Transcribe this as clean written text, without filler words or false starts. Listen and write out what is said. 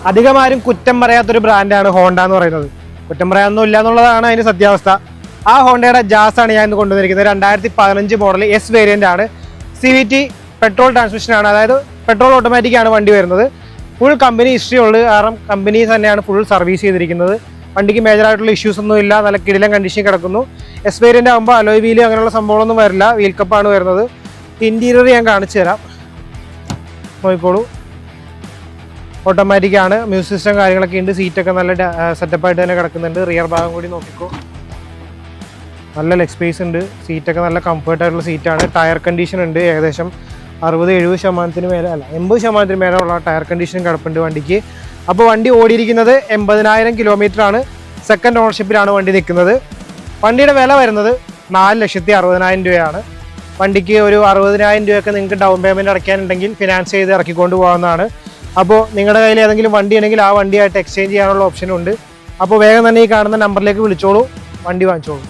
അധികം ആരും കുറ്റം പറയാത്തൊരു ബ്രാൻഡാണ് ഹോണ്ട എന്ന് പറയുന്നത്. കുറ്റം പറയാനൊന്നും ഇല്ല എന്നുള്ളതാണ് അതിൻ്റെ സത്യാവസ്ഥ. ആ ഹോണ്ടയുടെ ജാസാണ് ഞാൻ ഇന്ന് കൊണ്ടുവന്നിരിക്കുന്നത്. 2015 മോഡൽ എസ് വേരിയൻ്റ് ആണ്. CVT പെട്രോൾ ട്രാൻസ്മിഷനാണ്, അതായത് പെട്രോൾ ഓട്ടോമാറ്റിക് ആണ് വണ്ടി വരുന്നത്. ഫുൾ കമ്പനി ഹിസ്റ്ററി ഉള്ളത് കാരണം കമ്പനി തന്നെയാണ് ഫുൾ സർവീസ് ചെയ്തിരിക്കുന്നത്. വണ്ടിക്ക് മേജറായിട്ടുള്ള ഇഷ്യൂസ് ഒന്നും ഇല്ല, നല്ല കിടിലൻ കണ്ടീഷൻ കിടക്കുന്നു. എസ് വേരിയൻ്റ് ആകുമ്പോൾ അലോയ് വീല് അങ്ങനെയുള്ള സംഭവങ്ങളൊന്നും വരില്ല, വീൽ കപ്പാണ് വരുന്നത്. ഇൻറ്റീരിയർ ഞാൻ കാണിച്ചു തരാം, നോക്കിക്കോളൂ. ഓട്ടോമാറ്റിക് ആണ്, മ്യൂസിക് സിസ്റ്റം കാര്യങ്ങളൊക്കെ ഉണ്ട്. സീറ്റൊക്കെ നല്ല സെറ്റപ്പായിട്ട് തന്നെ കിടക്കുന്നുണ്ട്. റിയർ ഭാഗം കൂടി നോക്കിക്കോ, നല്ല ലെഗ് സ്പേസ് ഉണ്ട്. സീറ്റൊക്കെ നല്ല കംഫർട്ടായിട്ടുള്ള സീറ്റാണ്. ടയർ കണ്ടീഷൻ ഉണ്ട്, ഏകദേശം 60-70% മേലെ, അല്ല 80% മേലെ ഉള്ള ടയർ കണ്ടീഷൻ കിടപ്പുണ്ട് വണ്ടിക്ക്. അപ്പോൾ വണ്ടി ഓടിയിരിക്കുന്നത് 80,000 കിലോമീറ്റർ ആണ്. സെക്കൻഡ് ഓണർഷിപ്പിലാണ് വണ്ടി നിൽക്കുന്നത്. വണ്ടിയുടെ വില വരുന്നത് 4,60,000 രൂപയാണ്. വണ്ടിക്ക് ഒരു 60,000 രൂപയൊക്കെ നിങ്ങൾക്ക് ഡൗൺ പേയ്മെൻറ്റ് അടയ്ക്കാനുണ്ടെങ്കിൽ ഫിനാൻസ് ചെയ്ത് ഇറക്കിക്കൊണ്ട് പോകാവുന്നതാണ്. അപ്പോൾ നിങ്ങളുടെ കയ്യിൽ ഏതെങ്കിലും വണ്ടി ഉണ്ടെങ്കിൽ ആ വണ്ടിയായിട്ട് എക്സ്ചേഞ്ച് ചെയ്യാനുള്ള ഓപ്ഷനുണ്ട്. അപ്പോൾ വേഗം തന്നെ ഈ കാണുന്ന നമ്പറിലേക്ക് വിളിച്ചോളൂ, വണ്ടി വാങ്ങിച്ചോളൂ.